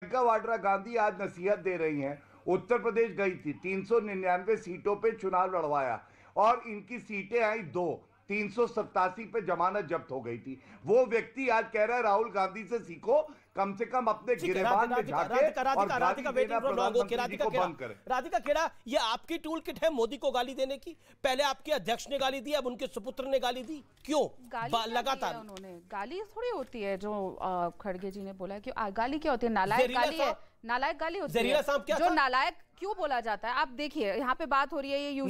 प्रियंका वाड्रा गांधी आज नसीहत दे रही हैं। उत्तर प्रदेश गई थी, 399 सीटों पे चुनाव लड़वाया और इनकी सीटें आई 2, 387 पे जमानत जब्त हो गई थी। वो व्यक्ति आज कह रहा है राहुल गांधी से सीखो, कम से कम अपने गिरेबान में झांके और प्रधानमंत्री को बंद करें। राधिका खेड़ा, ये आपकी टूल किट है मोदी को गाली देने की? पहले आपके अध्यक्ष ने गाली दी, अब उनके सुपुत्र ने गाली दी, क्यों? लगातार उन्होंने गाली थोड़ी होती है जो खड़गे जी ने बोला कि गाली क्या होती है, नालायक गाली है, नालायक गाली होती है। जो नालायक क्यों बोला जाता है, आप देखिए यहाँ पे बात हो रही है, ये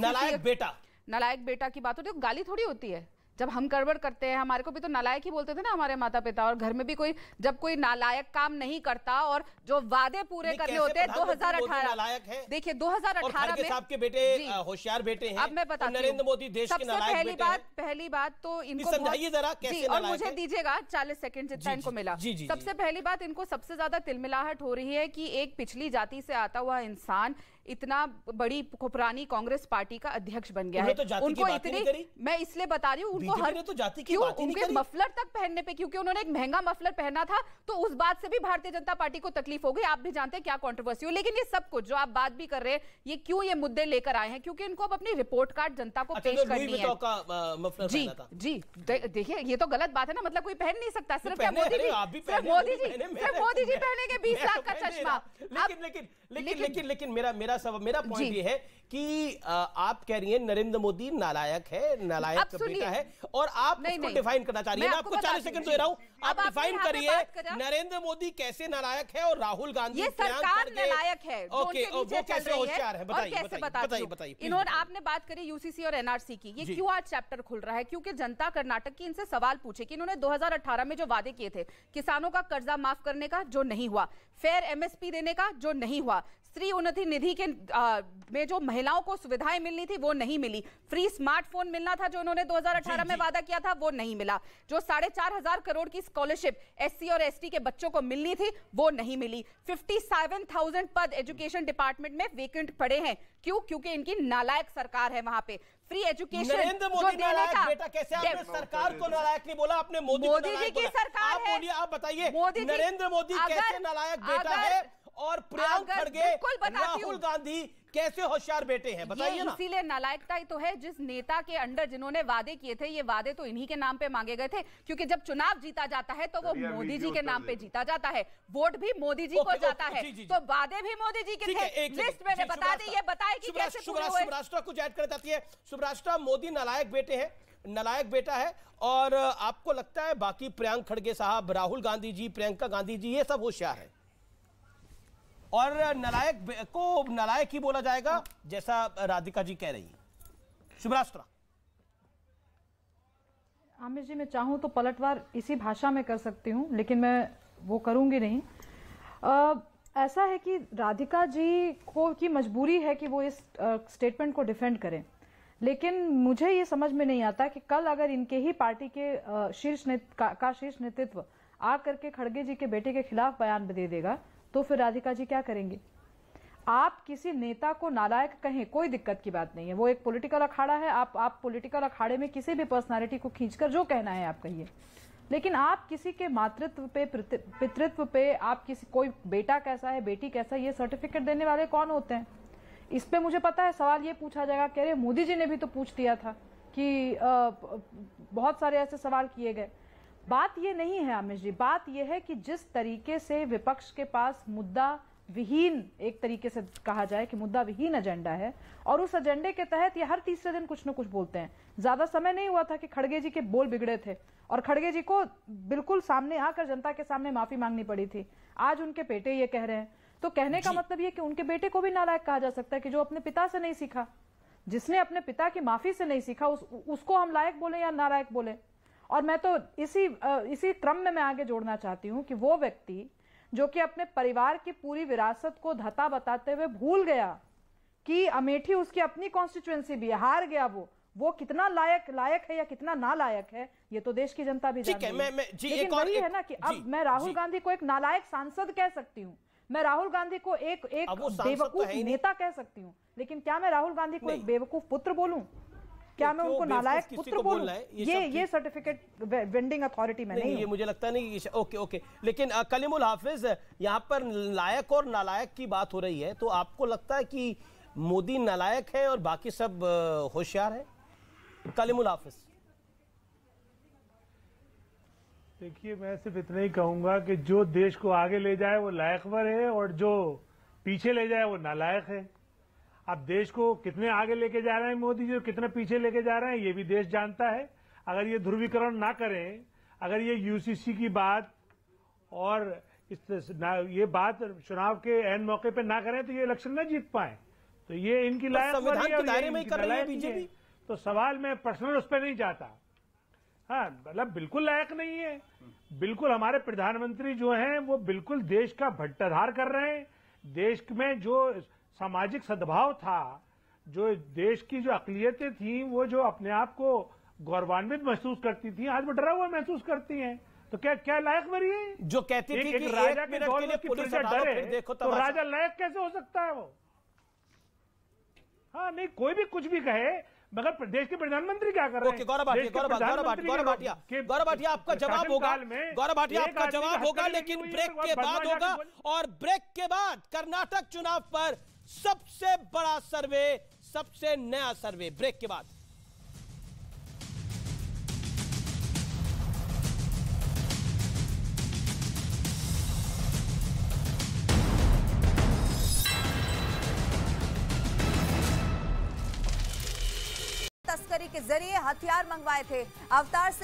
नालायक बेटा की बात होती है, गाली थोड़ी होती है। जब हम गड़बड़ करते हैं, हमारे को भी तो नालायक ही बोलते थे ना हमारे माता पिता, और घर में भी जब कोई नालायक काम नहीं करता और जो वादे पूरे करने होते हैं 2018, देखिए 2018 में आपके बेटे होशियार बेटे हैं। अब मैं बताती हूं, नरेंद्र मोदी देश के नालायक बेटे हैं। पहली बात तो इनको समझाइए जरा कैसे, और मुझे दीजिएगा 40 सेकंड जितना इनको मिला। सबसे पहली बात, इनको सबसे ज्यादा तिलमिलाहट हो रही है कि एक पिछली जाति से आता हुआ इंसान इतना बड़ी पुरानी कांग्रेस पार्टी का अध्यक्ष बन गया है। उनको इतनी, मैं इसलिए बता रही हूँ, उनको तो जाति की बात ही नहीं करी। मफलर तक पहनने पे, क्योंकि उन्होंने एक महंगा मफलर पहना था, तो उस बात से भी भारतीय जनता पार्टी को तकलीफ हो गई। आप भी जानते हैं क्या कंट्रोवर्सी हो। लेकिन ये सब कुछ जो आप बात भी कर रहे हैं, ये क्यों ये मुद्दे लेकर आए हैं? क्योंकि इनको अब अपनी रिपोर्ट कार्ड जनता को पेश करनी है। जी देखिए, ये तो गलत बात है ना, मतलब कोई पहन नहीं सकता, सिर्फ मोदी जी पहनेंगे 20 लाख का चश्मा। लेकिन मेरा पॉइंट ये है कि आप कह रही हैं नरेंद्र मोदी नालायक है, नालायक बेटा है, और आप उसको डिफाइन करना चाह रही हैं। मैं आपको 40 सेकंड दे रहा हूं, आप डिफाइन करिए नरेंद्र मोदी कैसे नालायक है और राहुल गांधी ये सरकार नालायक है। ओके, वो कैसे होशियार है, बताइए। इन्होंने, आपने बात करी यूसीसी और एनआरसी की, ये क्यों आज चैप्टर खुल रहा है? क्योंकि जनता कर्नाटक की इनसे सवाल पूछे कि इन्होंने 2018 में जो वादे किए थे, किसानों का कर्जा माफ करने का, जो नहीं हुआ, फेयर एमएसपी देने का, जो नहीं हुआ, स्त्री उन्नति निधि के में जो महिलाओं को सुविधाएं मिलनी थी वो नहीं मिली, फ्री स्मार्टफोन मिलना था जो उन्होंने 2018 में वादा किया था वो नहीं मिला, जो 4,500 करोड़ की स्कॉलरशिप एससी और एसटी के बच्चों को मिलनी थी वो नहीं मिली, 57,000 पद एजुकेशन डिपार्टमेंट में वेकेंट पड़े हैं। क्यों? क्योंकि इनकी नालायक सरकार है वहां पे। फ्री एजुकेशन नरेंद्र मोदी नालायक बेटा कैसे? आपने सरकार को नालायक नहीं बोला, आपने मोदी जी की सरकार है। आप बोलिए, आप बताइए नरेंद्र मोदी कैसे नालायक बेटा है और प्रियंका खड़गे, राहुल गांधी कैसे होशियार बेटे हैं, बताइए ना। इसीलिए नालायकता ही तो है, जिस नेता के अंडर जिन्होंने वादे किए थे, ये वादे तो इन्हीं के नाम पे मांगे गए थे, क्योंकि जब चुनाव जीता जाता है तो वो मोदी जी के नाम पे जीता जाता है, वोट भी मोदी जी को जाता है, तो वादे भी मोदी जी के थे। लिस्ट मैंने बता दी, ये बताए कि कैसे सुभराष्ट्र कुछ ऐड कर जाती है। सुभराष्ट्र, मोदी नालायक बेटे हैं, नालायक बेटा है, और आपको लगता है बाकी प्रियंका खड़गे साहब, राहुल गांधी जी, प्रियंका गांधी जी, ये सब होशियार है और नालायक को नालायक ही बोला जाएगा, जैसा राधिका जी कह रही है? शुभराष्ट्र। आमिर जी, मैं चाहूं तो पलटवार इसी भाषा में कर सकती हूं, लेकिन मैं वो करूंगी नहीं। ऐसा है कि राधिका जी को की मजबूरी है कि वो इस स्टेटमेंट को डिफेंड करें, लेकिन मुझे ये समझ में नहीं आता कि कल अगर इनके ही पार्टी के शीर्ष नेतृत्व आकर के खड़गे जी के बेटे के खिलाफ बयान दे देगा तो फिर राधिका जी क्या करेंगे? आप किसी नेता को नालायक कहें, कोई दिक्कत की बात नहीं है, वो एक पॉलिटिकल अखाड़ा है, आप पॉलिटिकल अखाड़े में किसी भी पर्सनालिटी को खींचकर जो कहना है आप कहिए, लेकिन आप किसी के मातृत्व पे, पितृत्व पे, आप किसी, कोई बेटा कैसा है, बेटी कैसा है, ये सर्टिफिकेट देने वाले कौन होते हैं? इस पे मुझे पता है सवाल ये पूछा जाएगा, कह रहे मोदी जी ने भी तो पूछ दिया था कि बहुत सारे ऐसे सवाल किए गए। बात ये नहीं है आमिर जी, बात ये है कि जिस तरीके से विपक्ष के पास मुद्दा विहीन, एक तरीके से कहा जाए कि मुद्दा विहीन एजेंडा है, और उस एजेंडे के तहत ये हर तीसरे दिन कुछ न कुछ बोलते हैं। ज्यादा समय नहीं हुआ था कि खड़गे जी के बोल बिगड़े थे और खड़गे जी को बिल्कुल सामने आकर जनता के सामने माफी मांगनी पड़ी थी। आज उनके बेटे ये कह रहे हैं, तो कहने का मतलब ये कि उनके बेटे को भी नालायक कहा जा सकता है कि जो अपने पिता से नहीं सीखा, जिसने अपने पिता की माफी से नहीं सीखा, उसको हम लायक बोले या नालायक बोले। और मैं तो इसी क्रम में मैं आगे जोड़ना चाहती हूं कि वो व्यक्ति जो कि अपने परिवार की पूरी विरासत को धता बताते हुए भूल गया कि अमेठी उसकी अपनी कॉन्स्टिट्यूएंसी भी है, हार गया, वो कितना लायक है या कितना नालायक है, ये तो देश की जनता भी जानती है। लेकिन वही है ना कि अब मैं राहुल गांधी को एक नालायक सांसद कह सकती हूँ, मैं राहुल गांधी को एक बेवकूफ नेता कह सकती हूँ, लेकिन क्या मैं राहुल गांधी को एक बेवकूफ पुत्र बोलूं? क्या मैं उनको नालायक किसी पुत्र को बोलूं? बोलना है, ये सर्टिफिकेट वेंडिंग अथॉरिटी में नहीं ये मुझे लगता नहीं। ओके ओके, लेकिन कलीमुल हाफिज, यहाँ पर लायक और नालायक की बात हो रही है, तो आपको लगता है कि मोदी नालायक है और बाकी सब होशियार है? कलीमुल हाफिज। देखिए, मैं सिर्फ इतना ही कहूंगा कि जो देश को आगे ले जाए वो लायकवर है और जो पीछे ले जाए वो नालायक है। अब देश को कितने आगे लेके जा रहे हैं मोदी जी, कितने पीछे लेके जा रहे हैं, ये भी देश जानता है। अगर ये ध्रुवीकरण ना करें, अगर ये यूसीसी की बात और ये बात चुनाव के एन मौके पे ना करें तो ये इलेक्शन ना जीत पाए। तो ये इनकी संविधान के दायरे में ही कर रही है बीजेपी। तो सवाल मैं पर्सनल उस पर नहीं जाता। हाँ, मतलब बिल्कुल लायक नहीं है। बिल्कुल हमारे प्रधानमंत्री जो हैं वो बिल्कुल देश का भट्टाधार कर रहे हैं। देश में जो सामाजिक सद्भाव था, जो देश की जो अकलियतें थी, वो जो अपने आप को गौरवान्वित महसूस करती थी, आज वो डरा हुआ महसूस करती हैं। तो क्या लायक बनी है? जो कहती थी कि राजा एक मिनट के लिए पुलिस से डरे, देखो तो राजा लायक कैसे हो सकता है वो? हाँ, नहीं, कोई भी कुछ भी कहे, मगर प्रदेश के प्रधानमंत्री क्या कर रहे हैं? गौरव भाटिया आपका जवाब होगा, गौरव भाटिया आपका जवाब होगा, लेकिन ब्रेक के बाद होगा। और ब्रेक के बाद कर्नाटक चुनाव पर सबसे बड़ा सर्वे, सबसे नया सर्वे, ब्रेक के बाद। तस्करी के जरिए हथियार मंगवाए थे। अवतार से